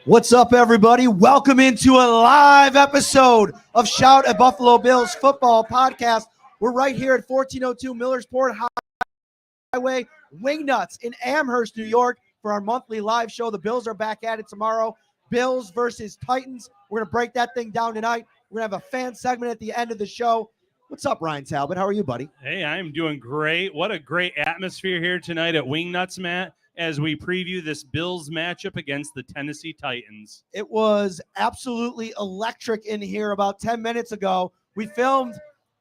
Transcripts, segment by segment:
What's up, everybody? Welcome into a live episode of Shout at Buffalo Bills Football Podcast. We're right here at 1402 Millersport Highway, Wingnutz in Amherst, New York, for our monthly live show. The Bills are back at it tomorrow. Bills versus Titans. We're going to break that thing down tonight. We're going to have a fan segment at the end of the show. What's up, Ryan Talbot? How are you, buddy? Hey, I'm doing great. What a great atmosphere here tonight at Wingnutz, Matt, as we preview this Bills matchup against the Tennessee Titans. It was absolutely electric in here about 10 minutes ago. We filmed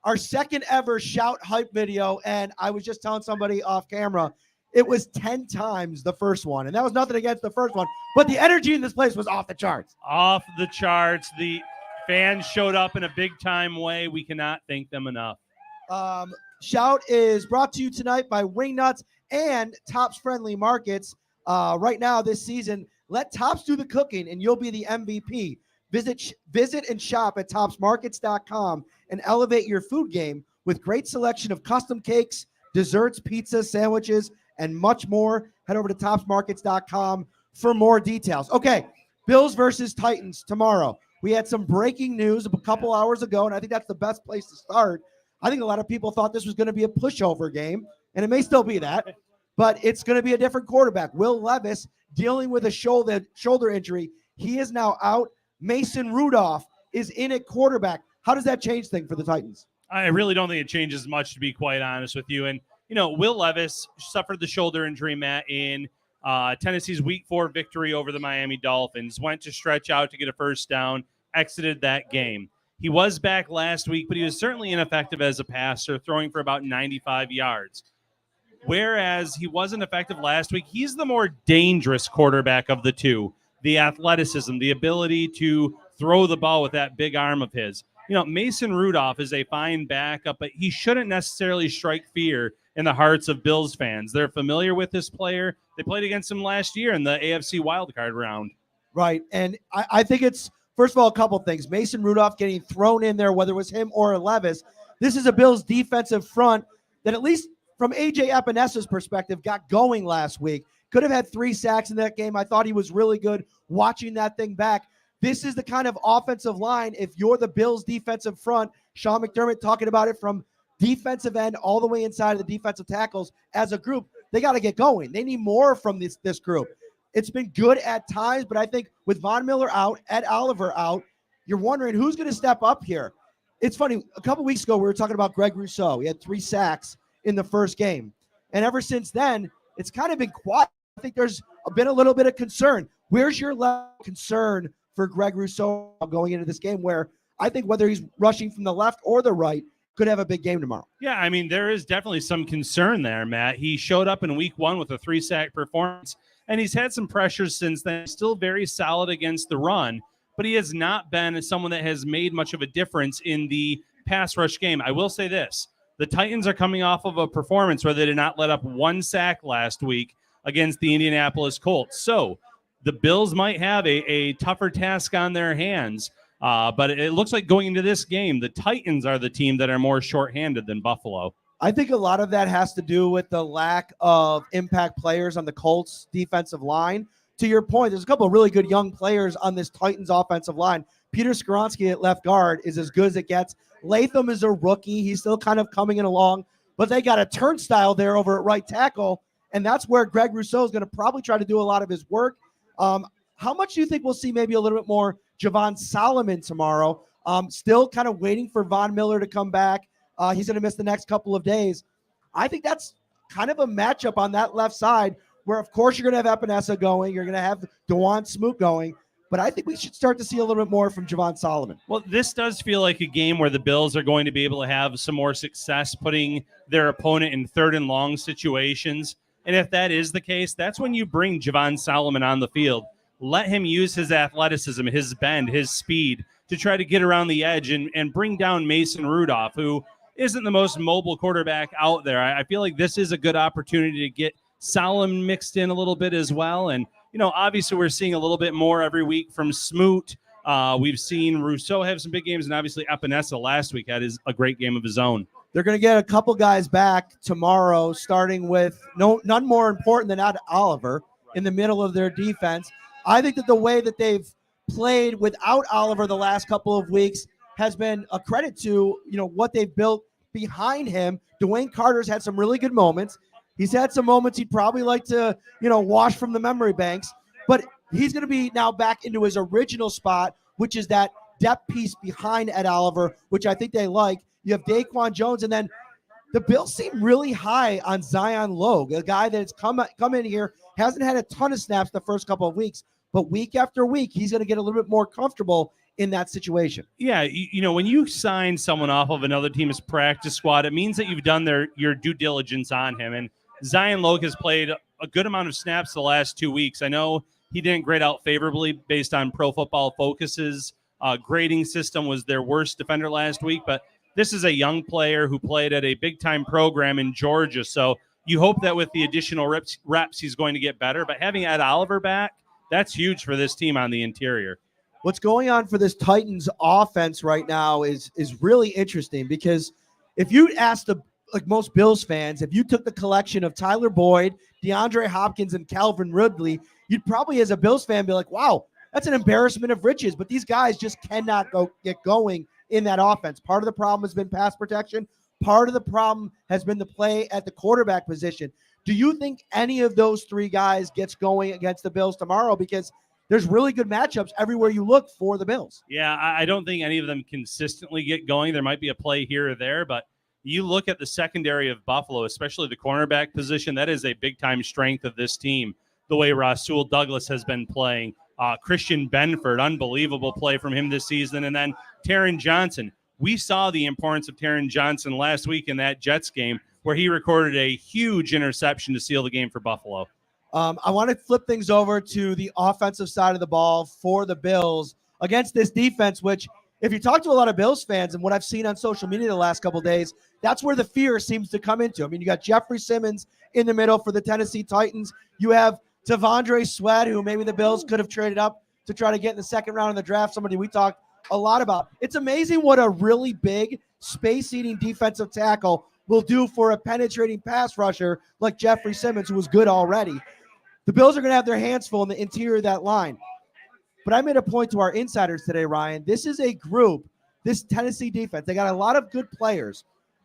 our second ever Shout hype video, and I was just telling somebody off camera, it was 10 times the first one, and that was nothing against the first one, but the energy in this place was off the charts. Off the charts. The fans showed up in a big-time way. We cannot thank them enough. Shout is brought to you tonight by Wingnutz and Tops Friendly Markets. Right now this season, let Tops do the cooking and you'll be the MVP. Visit and shop at topsmarkets.com and elevate your food game with great selection of custom cakes, desserts, pizza, sandwiches, and much more. Head over to topsmarkets.com for more details. Okay, Bills versus Titans tomorrow. We had some breaking news a couple hours ago, and I think that's the best place to start. I think a lot of people thought this was going to be a pushover game, and it may still be that, but it's going to be a different quarterback. Will Levis dealing with a shoulder injury. He is now out. Mason Rudolph is in at quarterback. How does that change things for the Titans? I really don't think it changes much, to be quite honest with you. And, Will Levis suffered the shoulder injury, Matt, in Tennessee's Week 4 victory over the Miami Dolphins. Went to stretch out to get a first down, exited that game. He was back last week, but he was certainly ineffective as a passer, throwing for about 95 yards. Whereas he wasn't effective last week, he's the more dangerous quarterback of the two. The athleticism, the ability to throw the ball with that big arm of his. Mason Rudolph is a fine backup, but he shouldn't necessarily strike fear in the hearts of Bills fans. They're familiar with this player. They played against him last year in the AFC wildcard round. Right, and I think it's, first of all, a couple things. Mason Rudolph getting thrown in there, whether it was him or Levis. This is a Bills defensive front that, at least from A.J. Epenesa's perspective, got going last week. Could have had 3 sacks in that game. I thought he was really good watching that thing back. This is the kind of offensive line, if you're the Bills defensive front, Sean McDermott talking about it from defensive end all the way inside of the defensive tackles as a group, they got to get going. They need more from this group. It's been good at times, but I think with Von Miller out, Ed Oliver out, you're wondering who's going to step up here. It's funny. A couple weeks ago, we were talking about Greg Rousseau. He had 3 sacks in the first game. And ever since then, it's kind of been quiet. I think there's been a little bit of concern. Where's your level of concern for Greg Rousseau going into this game, where I think whether he's rushing from the left or the right could have a big game tomorrow? Yeah, there is definitely some concern there, Matt. He showed up in week 1 with a 3-sack performance, and he's had some pressures since then. Still very solid against the run, but he has not been someone that has made much of a difference in the pass rush game. I will say this. The Titans are coming off of a performance where they did not let up 1 sack last week against the Indianapolis Colts. So the Bills might have a tougher task on their hands, but it looks like going into this game, the Titans are the team that are more shorthanded than Buffalo. I think a lot of that has to do with the lack of impact players on the Colts defensive line. To your point, there's a couple of really good young players on this Titans offensive line. Peter Skoronski at left guard is as good as it gets. Latham is a rookie. He's still kind of coming in along, but they got a turnstile there over at right tackle, and that's where Greg Rousseau is going to probably try to do a lot of his work. How much do you think we'll see maybe a little bit more Javon Solomon tomorrow? Still kind of waiting for Von Miller to come back. He's going to miss the next couple of days. I think that's kind of a matchup on that left side where, of course, you're going to have Epinesa going. You're going to have DeJuan Smoot going. But I think we should start to see a little bit more from Javon Solomon. Well, this does feel like a game where the Bills are going to be able to have some more success putting their opponent in 3rd and long situations. And if that is the case, that's when you bring Javon Solomon on the field. Let him use his athleticism, his bend, his speed to try to get around the edge and bring down Mason Rudolph, who isn't the most mobile quarterback out there. I feel like this is a good opportunity to get Solomon mixed in a little bit as well. And, obviously we're seeing a little bit more every week from Smoot. We've seen Rousseau have some big games, and obviously Epinesa last week had a great game of his own. They're going to get a couple guys back tomorrow, starting with none more important than Ed Oliver in the middle of their defense. I think that the way that they've played without Oliver the last couple of weeks has been a credit to, what they've built behind him. Dwayne Carter's had some really good moments. He's had some moments he'd probably like to, wash from the memory banks, but he's going to be now back into his original spot, which is that depth piece behind Ed Oliver, which I think they like. You have Daquan Jones, and then the Bills seem really high on Zion Logue, a guy that's come in here, hasn't had a ton of snaps the first couple of weeks, but week after week, he's going to get a little bit more comfortable in that situation. Yeah, when you sign someone off of another team's practice squad, it means that you've done your due diligence on him. And Zion Logue has played a good amount of snaps the last 2 weeks. I know he didn't grade out favorably based on Pro Football Focus's grading system, was their worst defender last week, but this is a young player who played at a big-time program in Georgia, so you hope that with the additional reps he's going to get better. But having Ed Oliver back, that's huge for this team on the interior. What's going on for this Titans offense right now is really interesting, because if you ask most Bills fans, if you took the collection of Tyler Boyd, DeAndre Hopkins, and Calvin Ridley, you'd probably, as a Bills fan, be like, wow, that's an embarrassment of riches. But these guys just cannot get going in that offense. Part of the problem has been pass protection. Part of the problem has been the play at the quarterback position. Do you think any of those three guys gets going against the Bills tomorrow? Because there's really good matchups everywhere you look for the Bills. Yeah, I don't think any of them consistently get going. There might be a play here or there, but you look at the secondary of Buffalo, especially the cornerback position, that is a big-time strength of this team, the way Rasul Douglas has been playing. Christian Benford, unbelievable play from him this season. And then Taron Johnson. We saw the importance of Taron Johnson last week in that Jets game where he recorded a huge interception to seal the game for Buffalo. I want to flip things over to the offensive side of the ball for the Bills against this defense, which, if you talk to a lot of Bills fans and what I've seen on social media the last couple of days, that's where the fear seems to come into. I mean, you got Jeffrey Simmons in the middle for the Tennessee Titans. You have T'Vondre Sweat, who maybe the Bills could have traded up to try to get in the second round of the draft, somebody we talked a lot about. It's amazing what a really big space-eating defensive tackle will do for a penetrating pass rusher like Jeffrey Simmons, who was good already. The Bills are going to have their hands full in the interior of that line. But I made a point to our insiders today, Ryan. This is a group, this Tennessee defense, they got a lot of good players,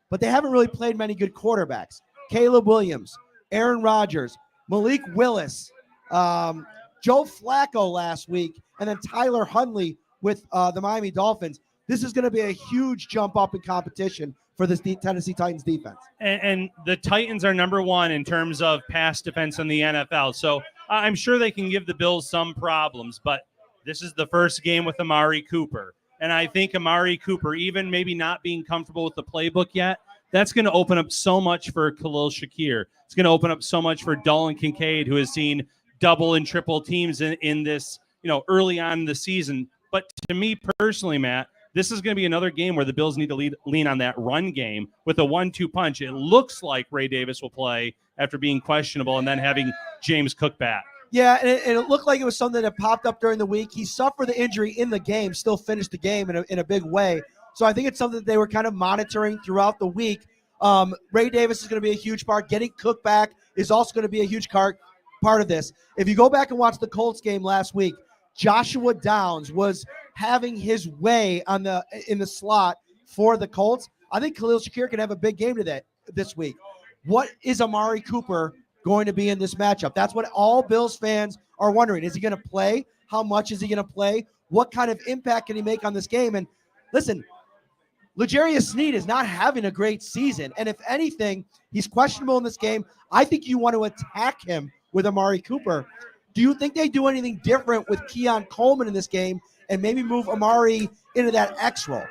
but they haven't really played many good quarterbacks. Caleb Williams, Aaron Rodgers, Malik Willis, Joe Flacco last week, and then Tyler Huntley with the Miami Dolphins. This is going to be a huge jump up in competition for this Tennessee Titans defense. And the Titans are number one in terms of pass defense in the NFL. So I'm sure they can give the Bills some problems, but this is the first game with Amari Cooper. And I think Amari Cooper, even maybe not being comfortable with the playbook yet, that's going to open up so much for Khalil Shakir. It's going to open up so much for Dolan Kincaid, who has seen double and triple teams in this, early on in the season. But to me personally, Matt, this is going to be another game where the Bills need to lean on that run game with a 1-2 punch. It looks like Ray Davis will play after being questionable and then having James Cook back. Yeah, and it looked like it was something that popped up during the week. He suffered the injury in the game, still finished the game in a big way. So I think it's something that they were kind of monitoring throughout the week. Ray Davis is going to be a huge part. Getting Cook back is also going to be a huge part of this. If you go back and watch the Colts game last week, Joshua Downs was having his way in the slot for the Colts. I think Khalil Shakir can have a big game this week. What is Amari Cooper going to be in this matchup? That's what all Bills fans are wondering. Is he going to play? How much is he going to play? What kind of impact can he make on this game? And listen, L'Jarius Sneed is not having a great season. And if anything, he's questionable in this game. I think you want to attack him with Amari Cooper. Do you think they do anything different with Keon Coleman in this game and maybe move Amari into that X role?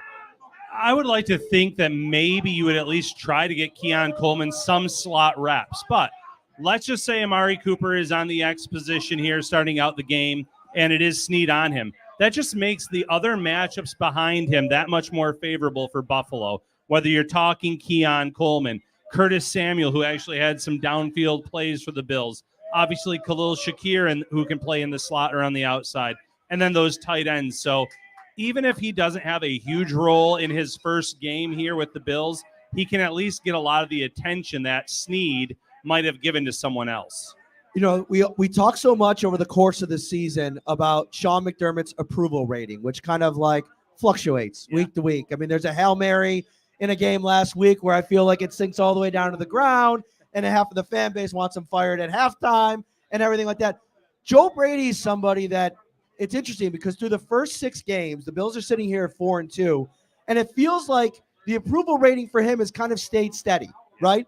I would like to think that maybe you would at least try to get Keon Coleman some slot reps. But let's just say Amari Cooper is on the X position here starting out the game, and it is Sneed on him. That just makes the other matchups behind him that much more favorable for Buffalo, whether you're talking Keon Coleman, Curtis Samuel, who actually had some downfield plays for the Bills, obviously Khalil Shakir, who can play in the slot or on the outside, and then those tight ends. So even if he doesn't have a huge role in his first game here with the Bills, he can at least get a lot of the attention that Sneed might have given to someone else. we talk so much over the course of the season about Sean McDermott's approval rating, which kind of like fluctuates week to week. I mean, there's a Hail Mary in a game last week where I feel like it sinks all the way down to the ground, and half of the fan base wants him fired at halftime and everything like that. Joe Brady is somebody that it's interesting because through the first 6 games, the Bills are sitting here at 4-2, and it feels like the approval rating for him has kind of stayed steady, right?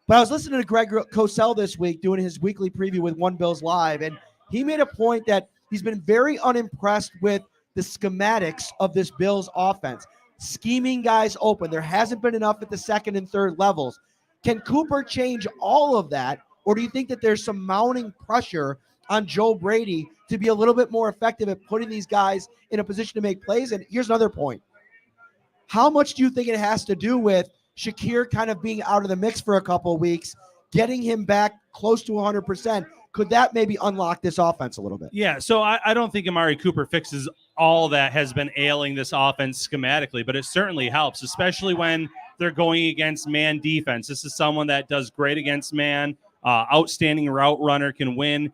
But I was listening to Greg Cosell this week doing his weekly preview with One Bills Live, and he made a point that he's been very unimpressed with the schematics of this Bills offense, scheming guys open. There hasn't been enough at the second and third levels. Can Cooper change all of that, or do you think that there's some mounting pressure on Joe Brady to be a little bit more effective at putting these guys in a position to make plays? And here's another point. How much do you think it has to do with Shakir kind of being out of the mix for a couple of weeks, getting him back close to 100%? Could that maybe unlock this offense a little bit? Yeah, so I don't think Amari Cooper fixes all that has been ailing this offense schematically, but it certainly helps, especially when they're going against man defense. This is someone that does great against man, outstanding route runner, can win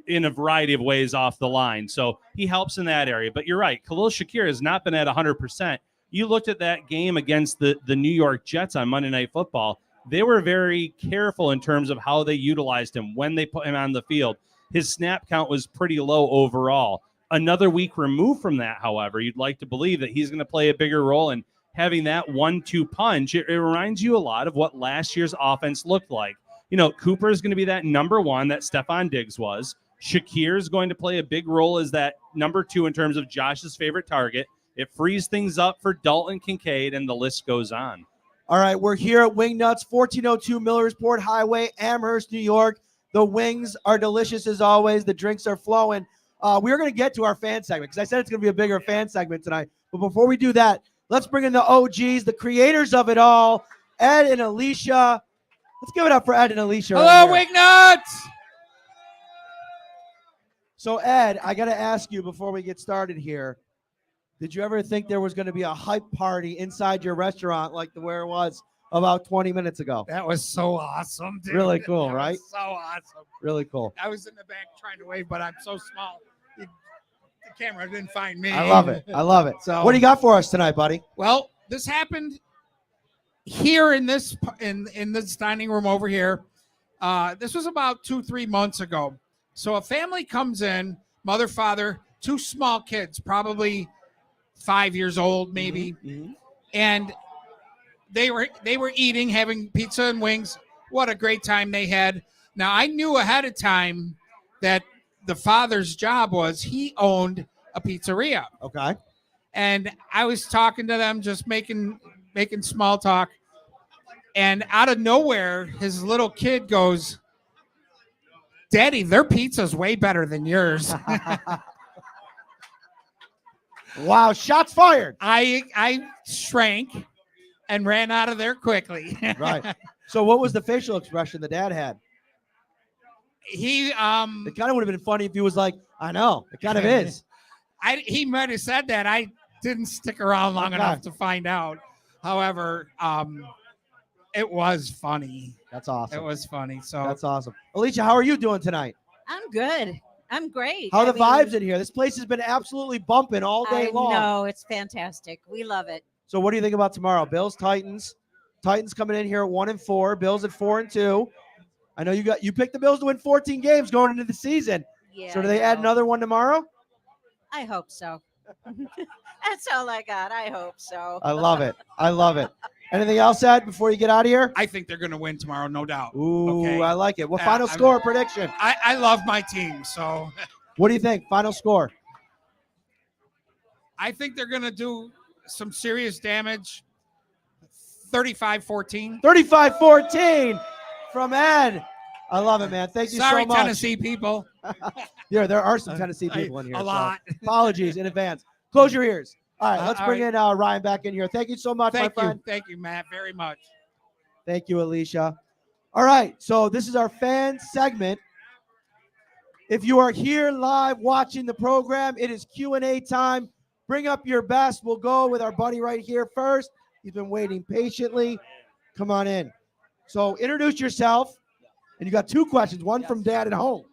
in a variety of ways off the line. So he helps in that area. But you're right, Khalil Shakir has not been at 100%. You looked at that game against the New York Jets on Monday Night Football. They were very careful in terms of how they utilized him when they put him on the field. His snap count was pretty low overall. Another week removed from that, however, you'd like to believe that he's going to play a bigger role in having that 1-2 punch. It reminds you a lot of what last year's offense looked like. Cooper is going to be that number 1 that Stephon Diggs was. Shakir is going to play a big role as that number 2 in terms of Josh's favorite target. It frees things up for Dalton Kincaid, and the list goes on. All right, we're here at Wingnutz, 1402 Millersport Highway, Amherst, New York. The wings are delicious as always. The drinks are flowing. We're going to get to our fan segment because I said it's going to be a bigger fan segment tonight. But before we do that, let's bring in the OGs, the creators of it all, Ed and Alicia. Let's give it up for Ed and Alicia. Hello, Wingnutz! So, Ed, I got to ask you before we get started here, did you ever think there was going to be a hype party inside your restaurant like where it was about 20 minutes ago? That was so awesome, dude. Really cool, right? So awesome. Really cool. I was in the back trying to wave, but I'm so small. The camera didn't find me. I love it. I love it. So, what do you got for us tonight, buddy? Well, this happened here in this dining room over here. This was about 2-3 months ago. So a family comes in, mother, father, 2 small kids, probably 5 years old, maybe. Mm-hmm. And they were eating, having pizza and wings. What a great time they had. Now, I knew ahead of time that the father's job was he owned a pizzeria. Okay. And I was talking to them, just making small talk. And out of nowhere, his little kid goes, "Daddy, their pizza's way better than yours." Wow, shots fired. I shrank and ran out of there quickly. Right. So what was the facial expression the dad had? He It kind of would have been funny if he was like, "I know, it kind of is." He might have said that. I didn't stick around long enough to find out. However, it was funny. That's awesome. It was funny. So that's awesome. Alicia, how are you doing tonight? I'm good. I'm great. How are the vibes in here? This place has been absolutely bumping all day long. No, it's fantastic. We love it. So what do you think about tomorrow? Bills, Titans. Titans coming in here at 1-4. Bills at 4-2. I know you picked the Bills to win 14 games going into the season. Yeah. So do they add another one tomorrow? I hope so. That's all I got. I hope so. I love it. I love it. Anything else, Ed, before you get out of here? I think they're going to win tomorrow, no doubt. Ooh, okay? I like it. What final score prediction? I love my team, so. What do you think? Final score? I think they're going to do some serious damage. 35-14. 35-14 from Ed. I love it, man. Thank you Sorry, so much. Tennessee people. Yeah, there are some Tennessee people in here. A lot. So apologies in advance. Close your ears. All right, let's bring in Ryan back in here. Thank you so much, my friend. Thank you, Matt, very much. Thank you, Alicia. All right, so this is our fan segment. If you are here live watching the program, it is Q&A time. Bring up your best. We'll go with our buddy right here first. He's been waiting patiently. Come on in. So introduce yourself. And you got 2 questions, one from Dad at home.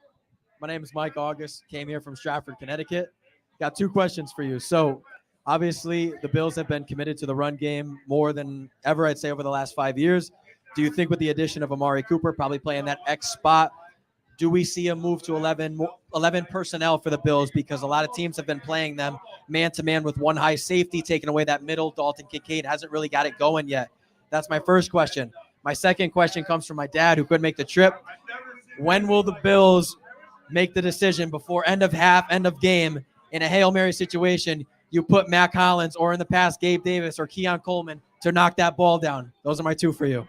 My name is Mike August. Came here from Stratford, Connecticut. Got 2 questions for you. So, obviously, the Bills have been committed to the run game more than ever, I'd say, over the last 5 years. Do you think with the addition of Amari Cooper probably playing that X spot, do we see a move to 11 personnel for the Bills? Because a lot of teams have been playing them man-to-man with one high safety, taking away that middle. Dalton Kincaid hasn't really got it going yet. That's my first question. My second question comes from my dad, who couldn't make the trip. When will the Bills make the decision before end of half, end of game, in a Hail Mary situation, you put Mac Hollins or in the past Gabe Davis or Keon Coleman to knock that ball down? Those are my 2 for you.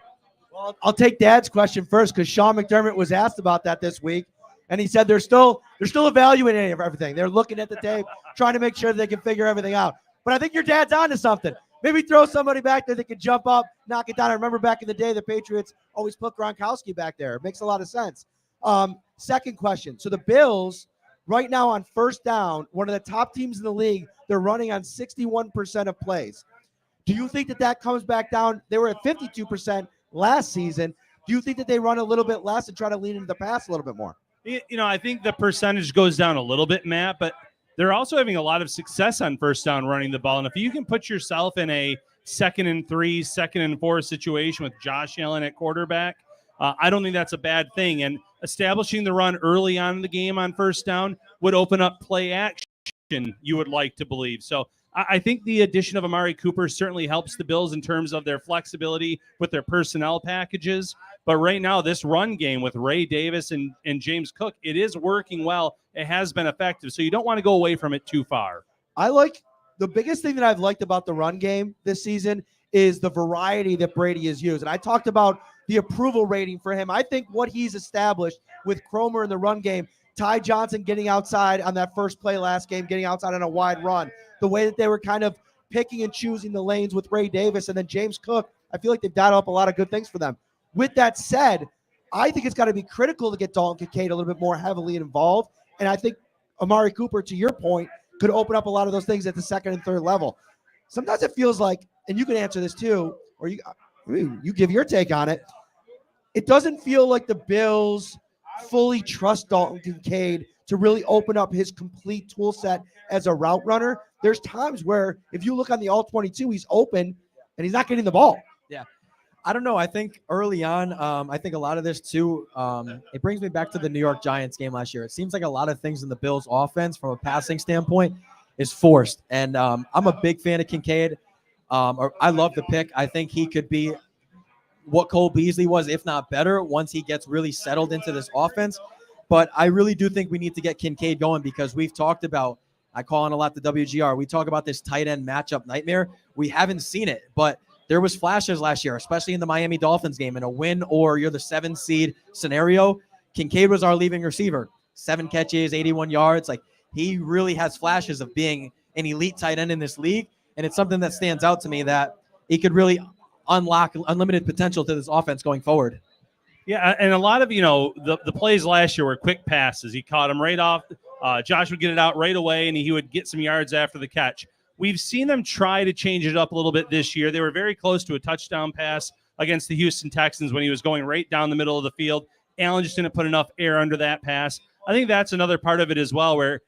Well, I'll take Dad's question first because Sean McDermott was asked about that this week, and he said they're still evaluating everything. They're looking at the tape, trying to make sure they can figure everything out. But I think your dad's onto something. Maybe throw somebody back there that can jump up, knock it down. I remember back in the day, the Patriots always put Gronkowski back there. It makes a lot of sense. Second question. So the Bills, right now on first down, one of the top teams in the league, they're running on 61% of plays. Do you think that comes back down? They were at 52% last season. Do you think that they run a little bit less and try to lean into the pass a little bit more? I think the percentage goes down a little bit, Matt, but they're also having a lot of success on first down running the ball. And if you can put yourself in a 2nd and 3, 2nd and 4 situation with Josh Allen at quarterback, I don't think that's a bad thing. And establishing the run early on in the game on first down would open up play action, you would like to believe. So I think the addition of Amari Cooper certainly helps the Bills in terms of their flexibility with their personnel packages. But right now, this run game with Ray Davis and James Cook, it is working well. It has been effective. So you don't want to go away from it too far. The biggest thing that I've liked about the run game this season is the variety that Brady has used. And I talked about the approval rating for him. I think what he's established with Cromer in the run game, Ty Johnson getting outside on that first play last game, getting outside on a wide run, the way that they were kind of picking and choosing the lanes with Ray Davis and then James Cook, I feel like they've dialed up a lot of good things for them. With that said, I think it's got to be critical to get Dalton Kincaid a little bit more heavily involved. And I think Amari Cooper, to your point, could open up a lot of those things at the 2nd and 3rd level. Sometimes it feels like, and you can answer this too, or you give your take on it. It doesn't feel like the Bills fully trust Dalton Kincaid to really open up his complete tool set as a route runner. There's times where if you look on the all-22, he's open and he's not getting the ball. Yeah. I don't know. I think early on, I think a lot of this too, it brings me back to the New York Giants game last year. It seems like a lot of things in the Bills offense from a passing standpoint is forced. And I'm a big fan of Kincaid. I love the pick. I think he could be what Cole Beasley was, if not better, once he gets really settled into this offense. But I really do think we need to get Kincaid going because we've talked about, I call on a lot the WGR. We talk about this tight end matchup nightmare. We haven't seen it, but there was flashes last year, especially in the Miami Dolphins game in a win or you're the 7th seed scenario. Kincaid was our leading receiver, 7 catches, 81 yards. Like he really has flashes of being an elite tight end in this league. And it's something that stands out to me that he could really unlock unlimited potential to this offense going forward. Yeah, and a lot of, the plays last year were quick passes. He caught them right off. Josh would get it out right away, and he would get some yards after the catch. We've seen them try to change it up a little bit this year. They were very close to a touchdown pass against the Houston Texans when he was going right down the middle of the field. Allen just didn't put enough air under that pass. I think that's another part of it as well where,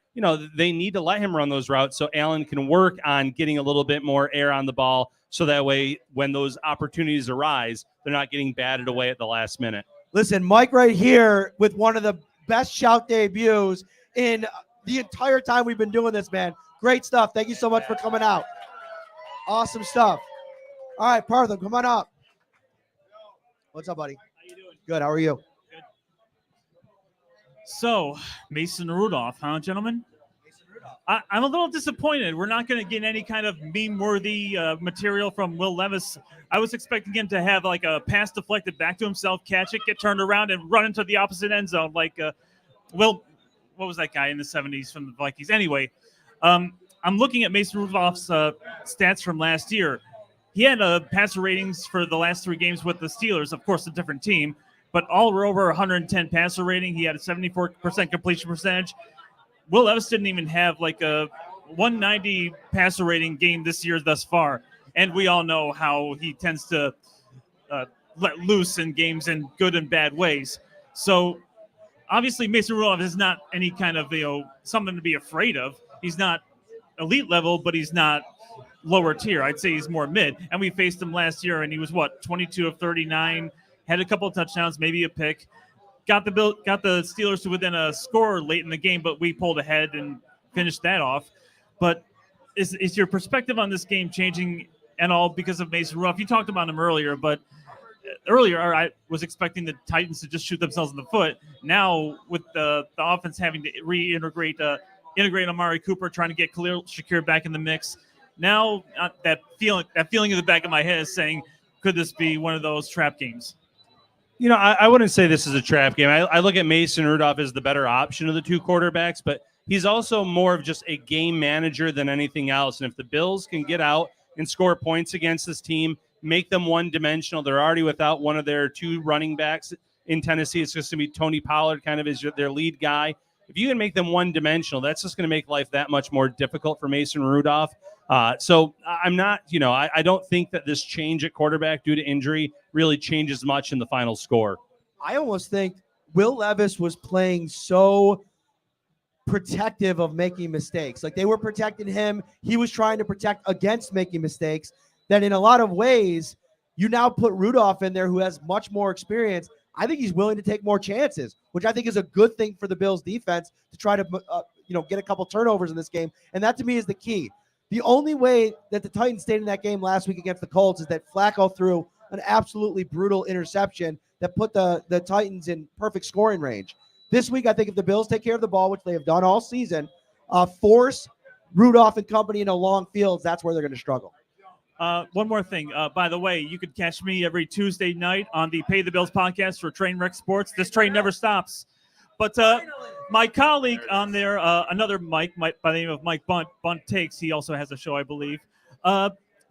they need to let him run those routes so Allen can work on getting a little bit more air on the ball so that way when those opportunities arise, they're not getting batted away at the last minute. Listen, Mike right here with one of the best shout debuts in the entire time we've been doing this, man. Great stuff. Thank you so much for coming out. Awesome stuff. All right, Partho, come on up. What's up, buddy? How you doing? Good. How are you? Good. So, Mason Rudolph, huh, gentlemen? I'm a little disappointed. We're not going to get any kind of meme-worthy material from Will Levis. I was expecting him to have like a pass deflected back to himself, catch it, get turned around, and run into the opposite end zone. Like, what was that guy in the 70s from the Vikings? Anyway, I'm looking at Mason Rudolph's stats from last year. He had passer ratings for the last 3 games with the Steelers, of course, a different team, but all were over 110 passer rating. He had a 74% completion percentage. Will Levis didn't even have like a 190 passer rating game this year thus far. And we all know how he tends to let loose in games in good and bad ways. So obviously Mason Rudolph is not any kind of something to be afraid of. He's not elite level, but he's not lower tier. I'd say he's more mid. And we faced him last year, and he was 22 of 39, had a couple of touchdowns, maybe a pick. Got the Steelers to within a score late in the game, but we pulled ahead and finished that off. But is your perspective on this game changing at all because of Mason Rudolph? You talked about him earlier, but earlier I was expecting the Titans to just shoot themselves in the foot. Now with the offense having to integrate Amari Cooper, trying to get Khalil Shakir back in the mix. Now that feeling in the back of my head is saying, could this be one of those trap games? I wouldn't say this is a trap game. I look at Mason Rudolph as the better option of the two quarterbacks, but he's also more of just a game manager than anything else. And if the Bills can get out and score points against this team, make them one-dimensional, they're already without one of their two running backs in Tennessee. It's just going to be Tony Pollard kind of as their lead guy. If you can make them one-dimensional, that's just going to make life that much more difficult for Mason Rudolph. So I'm not, I don't think that this change at quarterback due to injury really changes much in the final score. I almost think Will Levis was playing so protective of making mistakes. Like they were protecting him. He was trying to protect against making mistakes. That in a lot of ways, you now put Rudolph in there who has much more experience. I think he's willing to take more chances, which I think is a good thing for the Bills defense to try to, get a couple turnovers in this game. And that to me is the key. The only way that the Titans stayed in that game last week against the Colts is that Flacco threw an absolutely brutal interception that put the Titans in perfect scoring range. This week, I think if the Bills take care of the ball, which they have done all season, force Rudolph and company into long fields, that's where they're going to struggle. One more thing. By the way, you could catch me every Tuesday night on the Pay the Bills podcast for Trainwreck Sports. This train never stops. But my colleague on there, another Mike by the name of Mike Bunt Takes, he also has a show, I believe.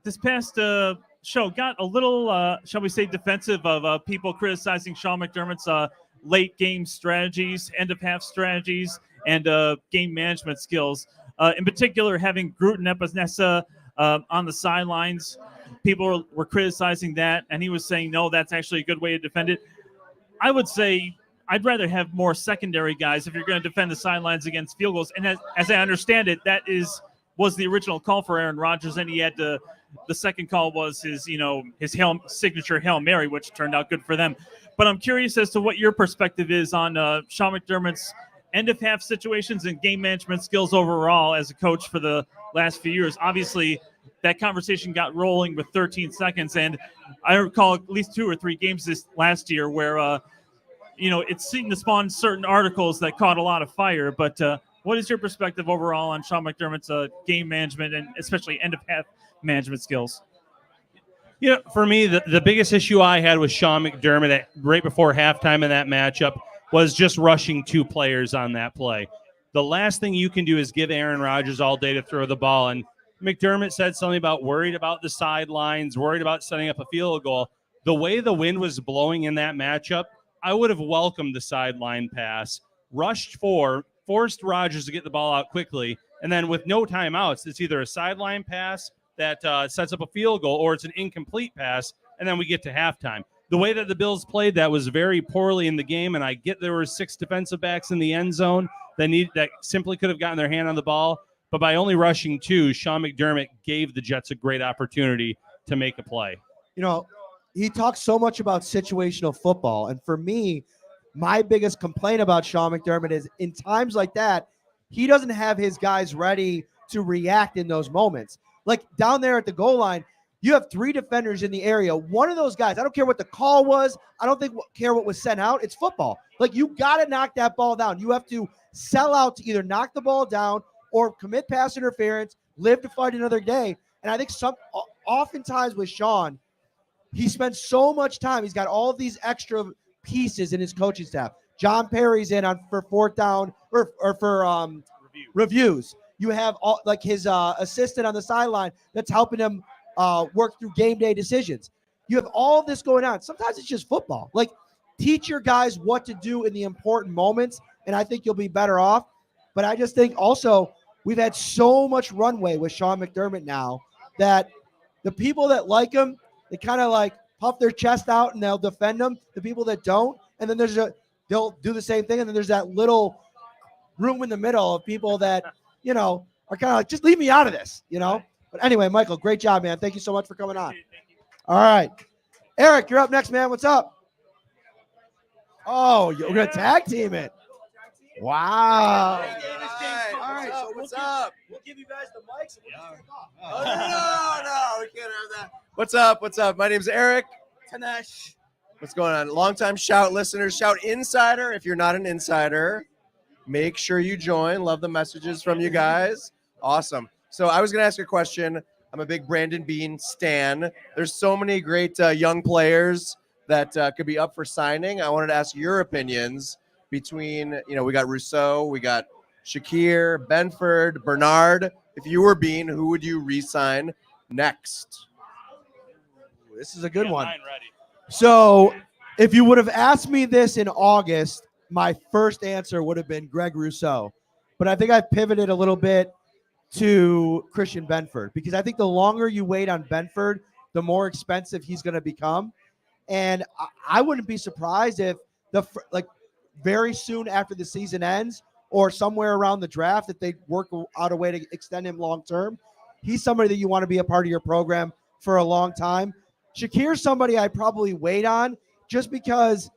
This past show got a little, shall we say, defensive of people criticizing Sean McDermott's late game strategies, end of half strategies, and game management skills. In particular, having Gruden Epinesa on the sidelines. People were criticizing that, and he was saying, no, that's actually a good way to defend it. I would say I'd rather have more secondary guys if you're going to defend the sidelines against field goals. And as I understand it, that was the original call for Aaron Rodgers, and he had the second call was his signature Hail Mary, which turned out good for them. But I'm curious as to what your perspective is on Sean McDermott's end of half situations and game management skills overall as a coach for the last few years. Obviously, that conversation got rolling with 13 seconds, and I recall at least 2 or 3 games this last year where it seemed to spawn certain articles that caught a lot of fire. But what is your perspective overall on Sean McDermott's game management and especially end of half management skills? For me, the biggest issue I had with Sean McDermott right before halftime in that matchup was just rushing 2 players on that play. The last thing you can do is give Aaron Rodgers all day to throw the ball. And McDermott said something about worried about the sidelines, worried about setting up a field goal. The way the wind was blowing in that matchup, I would have welcomed the sideline pass, rushed 4, forced Rodgers to get the ball out quickly, and then with no timeouts, it's either a sideline pass that sets up a field goal or it's an incomplete pass, and then we get to halftime. The way that the Bills played that was very poorly in the game, and I get there were 6 defensive backs in the end zone that simply could have gotten their hand on the ball, but by only rushing 2, Sean McDermott gave the Jets a great opportunity to make a play. He talks so much about situational football, and for me, my biggest complaint about Sean McDermott is in times like that, he doesn't have his guys ready to react in those moments. Like down there at the goal line, you have 3 defenders in the area. One of those guys, I don't care what the call was. I don't care what was sent out. It's football. Like you got to knock that ball down. You have to sell out to either knock the ball down or commit pass interference, live to fight another day. And I think oftentimes with Sean, he spends so much time. He's got all of these extra pieces in his coaching staff. John Perry's in for 4th down or for reviews. You have his assistant on the sideline that's helping him work through game day decisions. You have all this going on. Sometimes it's just football. Like teach your guys what to do in the important moments, and I think you'll be better off. But I just think also we've had so much runway with Sean McDermott now that the people that like him, they kind of like puff their chest out and they'll defend him. The people that don't, and then there's they'll do the same thing. And then there's that little room in the middle of people that, are kind of like, just leave me out of this, But anyway, Michael, great job, man. Thank you so much for coming on. All right. Eric, you're up next, man. What's up? Oh, we're going to tag team it. Wow. All right. So what's up? We'll give you guys the mics and we'll just take off. No, we can't have that. What's up? What's up? My name's Eric Tanesh. What's going on? Longtime Shout listeners, Shout Insider. If you're not an insider, make sure you join. Love the messages from you guys. Awesome. So I was going to ask you a question. I'm a big Brandon Bean stan. There's so many great young players that could be up for signing. I wanted to ask your opinions between, we got Rousseau, we got Shakir, Benford, Bernard. If you were Bean, who would you re-sign next? This is a good one. Mine ready. So if you would have asked me this in August, my first answer would have been Greg Rousseau. But I think I pivoted a little bit to Christian Benford because I think the longer you wait on Benford, the more expensive he's going to become. And I wouldn't be surprised if very soon after the season ends or somewhere around the draft that they work out a way to extend him long term. He's somebody that you want to be a part of your program for a long time. Shakir's somebody I probably wait on just because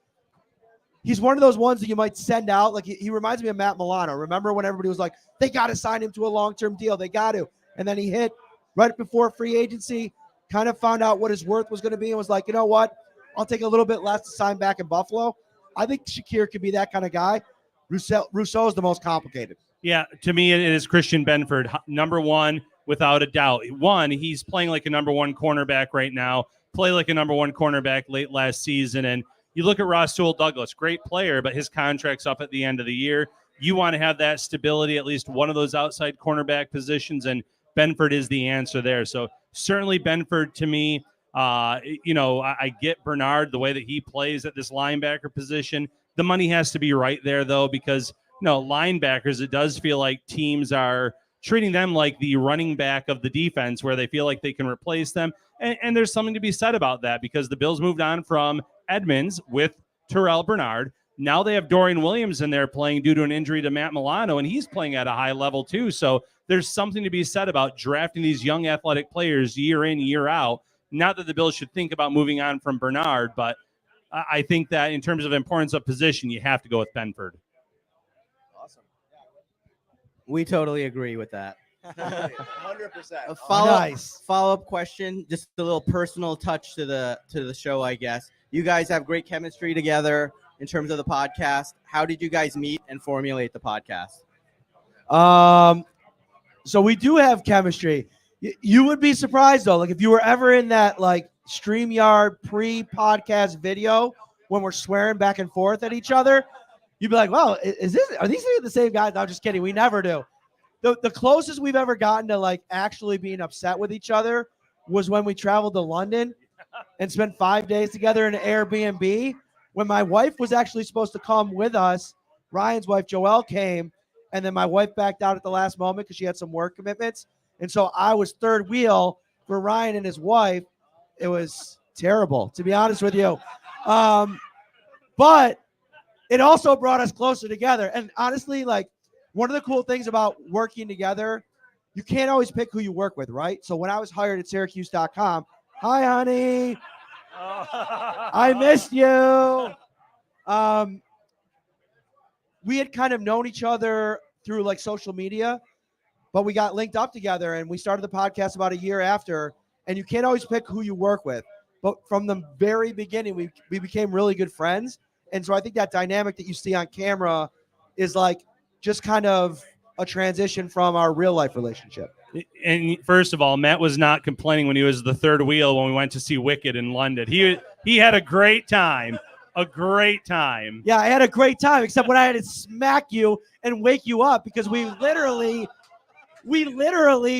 he's one of those ones that you might send out. Like he reminds me of Matt Milano. Remember when everybody was like, they got to sign him to a long-term deal. They got to. And then he hit right before free agency, kind of found out what his worth was going to be and was like, you know what? I'll take a little bit less to sign back in Buffalo. I think Shakir could be that kind of guy. Rousseau is the most complicated. Yeah, to me, it is Christian Benford, number one, without a doubt. One, he's playing like a number one cornerback right now, play like a number one cornerback late last season. And you look at Rasul Douglas, great player, but his contract's up at the end of the year. You want to have that stability, at least one of those outside cornerback positions, and Benford is the answer there. So certainly Benford to me. I get Bernard, the way that he plays at this linebacker position. The money has to be right there, though, because, linebackers, it does feel like teams are treating them like the running back of the defense where they feel like they can replace them. And there's something to be said about that because the Bills moved on from Edmonds with Terrell Bernard. Now they have Dorian Williams in there playing due to an injury to Matt Milano, and he's playing at a high level too. So there's something to be said about drafting these young athletic players year in, year out. Not that the Bills should think about moving on from Bernard, but I think that in terms of importance of position, you have to go with Benford. Awesome. We totally agree with that. 100%. A Nice. follow-up question, just a little personal touch to the show, I guess. You guys have great chemistry together in terms of the podcast. How did you guys meet and formulate the podcast? So we do have chemistry. You would be surprised though, like if you were ever in that like StreamYard pre-podcast video when we're swearing back and forth at each other, you'd be like, "Wow, are these the same guys?" No, I'm just kidding. We never do. The closest we've ever gotten to like actually being upset with each other was when we traveled to London and spent 5 days together in an Airbnb. When my wife was actually supposed to come with us, Ryan's wife Joelle came, and then my wife backed out at the last moment because she had some work commitments. And so I was third wheel for Ryan and his wife. It was terrible, to be honest with you. But it also brought us closer together. And honestly, like one of the cool things about working together, you can't always pick who you work with, right? So when I was hired at Syracuse.com, hi, honey. I missed you. We had kind of known each other through like social media, but we got linked up together and we started the podcast about a year after. And you can't always pick who you work with, but from the very beginning, we became really good friends. And so I think that dynamic that you see on camera is like just kind of a transition from our real life relationship. And first of all, Matt was not complaining when he was the third wheel when we went to see Wicked in London. He had a great time. A great time. Yeah, I had a great time, except when I had to smack you and wake you up because we literally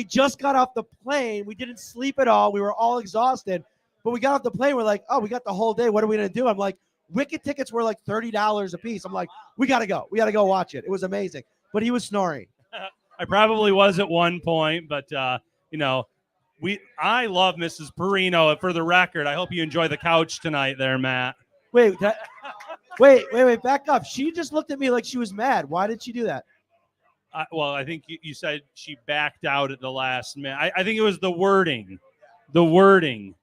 just got off the plane. We didn't sleep at all. We were all exhausted, but we got off the plane. We're like, oh, we got the whole day. What are we going to do? I'm like, Wicked tickets were like $30 a piece. I'm like, we got to go. We got to go watch it. It was amazing. But he was snoring. I probably was at one point, but, I love Mrs. Parrino. For the record, I hope you enjoy the couch tonight there, Matt. Wait, Wait, back up. She just looked at me like she was mad. Why did she do that? Well, I think you said she backed out at the last minute. I think it was the wording. The wording.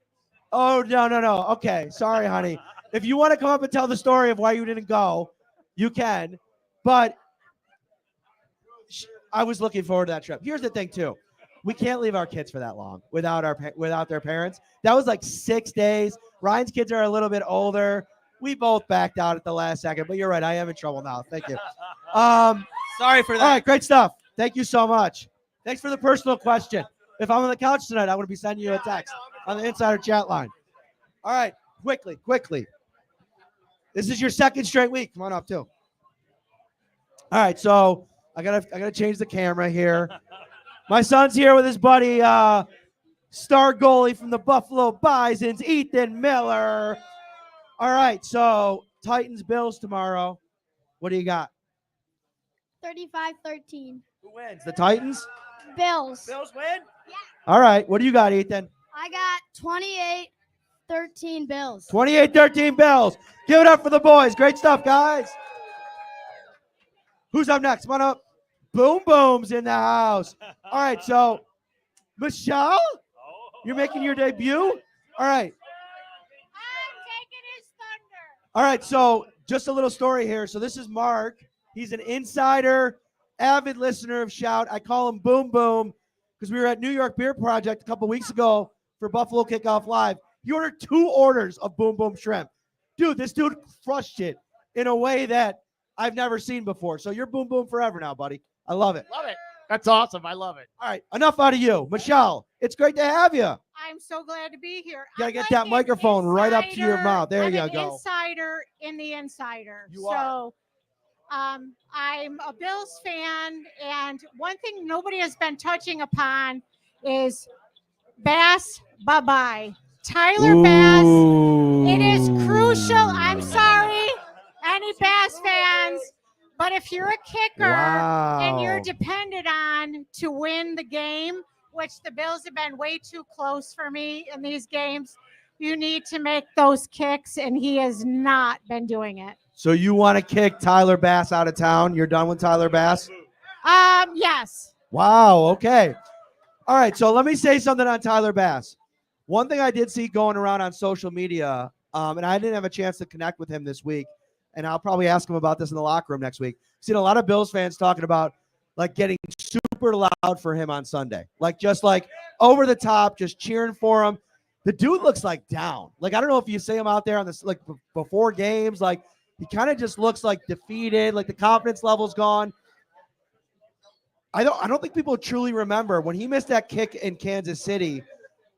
Oh, no. Okay, sorry, honey. If you want to come up and tell the story of why you didn't go, you can. But I was looking forward to that trip. Here's the thing, too. We can't leave our kids for that long without their parents. That was like 6 days. Ryan's kids are a little bit older. We both backed out at the last second, but you're right. I am in trouble now. Thank you. Sorry for that. All right, great stuff. Thank you so much. Thanks for the personal question. If I'm on the couch tonight, I'm going to be sending you a text on the Insider chat line. All right, quickly. This is your second straight week. Come on up, too. All right, so I gotta change the camera here. My son's here with his buddy, star goalie from the Buffalo Bisons, Ethan Miller. All right, so Titans Bills tomorrow. What do you got? 35-13. Who wins? The Titans? Bills. Bills win? Yeah. All right, what do you got, Ethan? I got 28-13 Bills. 28-13 Bills. Give it up for the boys. Great stuff, guys. Who's up next? Come on up. Boom Boom's in the house. All right, so Michelle, you're making your debut? All right. I'm taking his thunder. All right, so just a little story here. So this is Mark. He's an insider, avid listener of Shout. I call him Boom Boom because we were at New York Beer Project a couple weeks ago for Buffalo Kickoff Live. He ordered 2 orders of Boom Boom Shrimp. Dude, this dude crushed it in a way that I've never seen before. So you're Boom Boom forever now, buddy. I love it. Love it. That's awesome. I love it. All right, enough out of you. Michelle, it's great to have you. I'm so glad to be here. Gotta I'm get like that an microphone right up to your insider. mouth. There I'm you an go. Insider in the insider. You so I'm a Bills fan, and one thing nobody has been touching upon is Bass. Bye-bye. Tyler Bass. It is crucial. I'm sorry, any Bass fans, but if you're a kicker and you're dependent on to win the game, which the Bills have been way too close for me in these games, you need to make those kicks, and he has not been doing it. So you want to kick Tyler Bass out of town? You're done with Tyler Bass? Yes. Wow, okay. All right, so let me say something on Tyler Bass. One thing I did see going around on social media, and I didn't have a chance to connect with him this week, and I'll probably ask him about this in the locker room next week. Seen a lot of Bills fans talking about like getting super loud for him on Sunday. Like just like over the top, just cheering for him. The dude looks like down. Like I don't know if you see him out there on this like before games, like he kind of just looks like defeated, like the confidence level's gone. I don't think people truly remember when he missed that kick in Kansas City.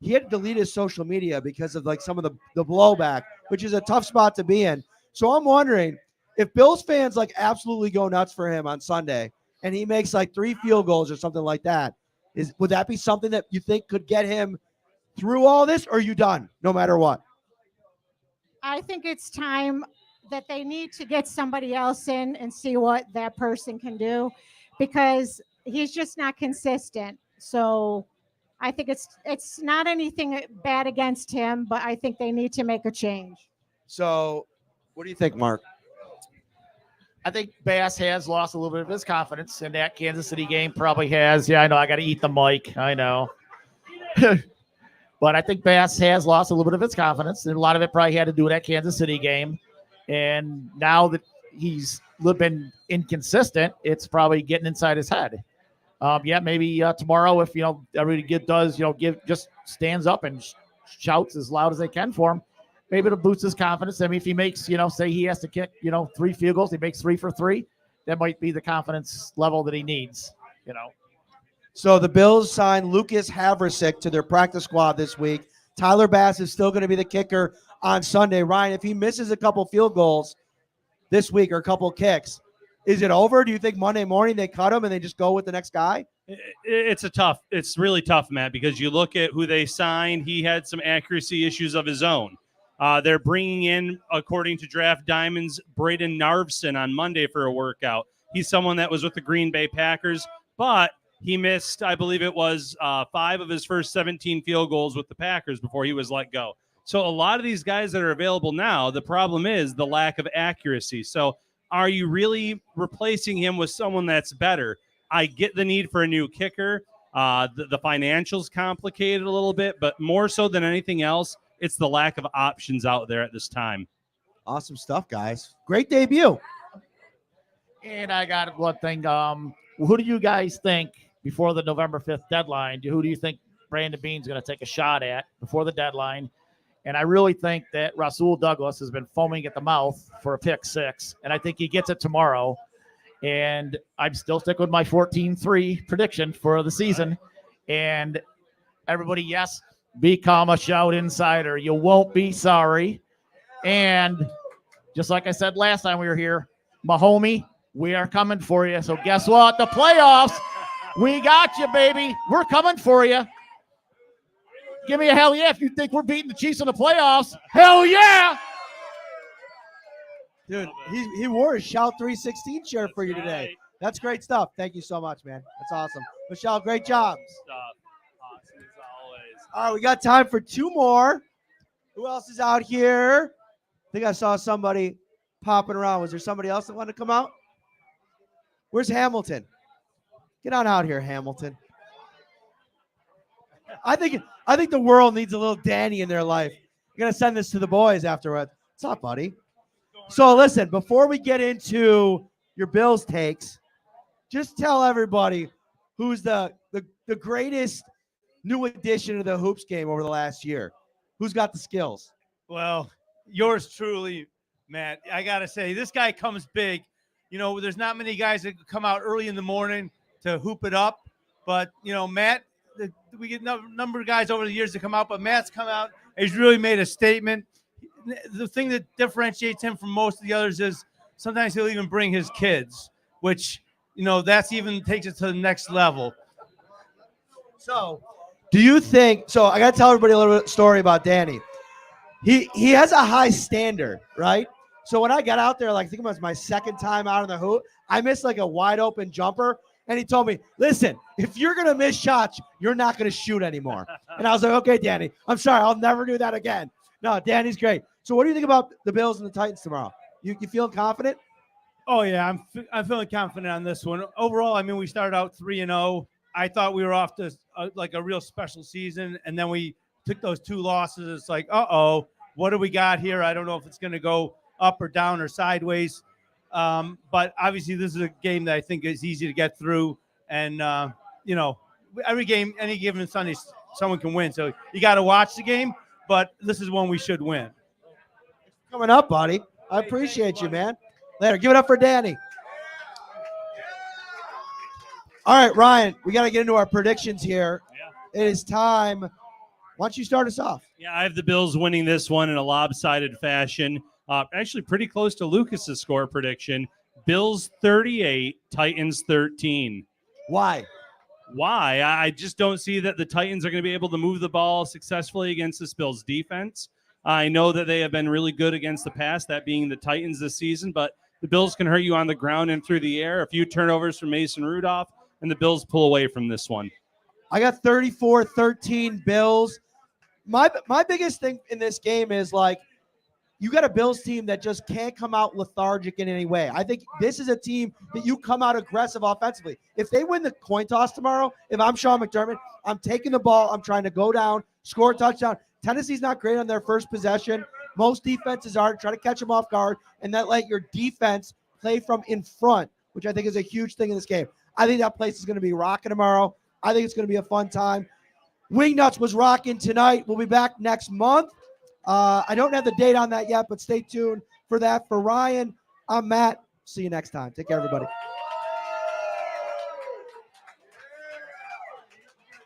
He had to delete his social media because of like some of the blowback, which is a tough spot to be in. So I'm wondering if Bills fans like absolutely go nuts for him on Sunday and he makes like 3 field goals or something like that, would that be something that you think could get him through all this, or are you done no matter what? I think it's time that they need to get somebody else in and see what that person can do, because he's just not consistent. So I think it's not anything bad against him, but I think they need to make a change. So what do you think, Mark? I think Bass has lost a little bit of his confidence in that Kansas City game. Probably has. Yeah, I know. I got to eat the mic. I know. But I think Bass has lost a little bit of his confidence, and a lot of it probably had to do with that Kansas City game. And now that he's been inconsistent, it's probably getting inside his head. Maybe tomorrow, if everybody just stands up and shouts as loud as they can for him, maybe it'll boost his confidence. I mean, if he makes, say he has to kick, 3 field goals, he makes 3 for 3, that might be the confidence level that he needs. So the Bills signed Lucas Havrasik to their practice squad this week. Tyler Bass is still going to be the kicker on Sunday. Ryan, if he misses a couple field goals this week or a couple kicks, is it over? Do you think Monday morning they cut him and they just go with the next guy? It's really tough, Matt, because you look at who they signed. He had some accuracy issues of his own. They're bringing in, according to Draft Diamonds, Braden Narvson on Monday for a workout. He's someone that was with the Green Bay Packers, but he missed, I believe it was 5 of his first 17 field goals with the Packers before he was let go. So a lot of these guys that are available now, the problem is the lack of accuracy. So are you really replacing him with someone that's better? I get the need for a new kicker. The financials complicated a little bit, but more so than anything else, it's the lack of options out there at this time. Awesome stuff, guys. Great debut. And I got one thing. Who do you guys think before the November 5th deadline? Who do you think Brandon Beane's going to take a shot at before the deadline? And I really think that Rasul Douglas has been foaming at the mouth for a pick 6, and I think he gets it tomorrow. And I'm still sticking with my 14-3 prediction for the season. And everybody, yes, become a Shout Insider. You won't be sorry. And just like I said last time we were here, my homie, we are coming for you. So guess what? The playoffs, we got you, baby. We're coming for you. Give me a hell yeah if you think we're beating the Chiefs in the playoffs. Hell yeah! Dude, he wore his Shout 316 shirt for you today. That's great stuff. Thank you so much, man. That's awesome. Michelle, great job. Awesome as always. All right, we got time for 2 more. Who else is out here? I think I saw somebody popping around. Was there somebody else that wanted to come out? Where's Hamilton? Get on out here, Hamilton. I think the world needs a little Danny in their life. I'm going to send this to the boys afterwards. What's up, buddy? So listen, before we get into your Bills takes, just tell everybody who's the greatest new addition to the Hoops game over the last year. Who's got the skills? Well, yours truly, Matt. I got to say, this guy comes big. You know, there's not many guys that come out early in the morning to hoop it up. But, you know, Matt, we get a number of guys over the years to come out, but Matt's come out. He's really made a statement. The thing that differentiates him from most of the others is sometimes he'll even bring his kids, which, you know, that's even takes it to the next level. So, do you think? So, I got to tell everybody a little bit story about Danny. He has a high standard, right? So when I got out there, like I think it was my second time out on the hoop, I missed like a wide open jumper, and he told me, "Listen, if you're gonna miss shots, you're not gonna shoot anymore." And I was like, "Okay, Danny, I'm sorry, I'll never do that again." No, Danny's great. So, what do you think about the Bills and the Titans tomorrow? You feeling confident? Oh, yeah, I'm feeling confident on this one. Overall, I mean, we started out 3-0. I thought we were off to like a real special season, and then we took those 2 losses. It's like, uh-oh, what do we got here? I don't know if it's going to go up or down or sideways. But obviously, this is a game that I think is easy to get through. And, you know, every game, any given Sunday, someone can win. So you got to watch the game, but this is one we should win. Coming up, buddy. I appreciate you, man. Later. Give it up for Danny. All right, Ryan, we got to get into our predictions here. Yeah. It is time. Why don't you start us off? Yeah, I have the Bills winning this one in a lopsided fashion. Actually, pretty close to Lucas's score prediction. Bills 38, Titans 13. Why? I just don't see that the Titans are going to be able to move the ball successfully against this Bills defense. I know that they have been really good against the pass, that being the Titans this season, but the Bills can hurt you on the ground and through the air. A few turnovers from Mason Rudolph, and the Bills pull away from this one. I got 34-13 Bills. My biggest thing in this game is, like, you got a Bills team that just can't come out lethargic in any way. I think this is a team that you come out aggressive offensively. If they win the coin toss tomorrow, if I'm Sean McDermott, I'm taking the ball. I'm trying to go down, score a touchdown. Tennessee's not great on their first possession. Most defenses are. Try to catch them off guard and then let your defense play from in front, which I think is a huge thing in this game. I think that place is going to be rocking tomorrow. I think it's going to be a fun time. Wingnutz was rocking tonight. We'll be back next month. I don't have the date on that yet, but stay tuned for that. For Ryan, I'm Matt. See you next time. Take care, everybody.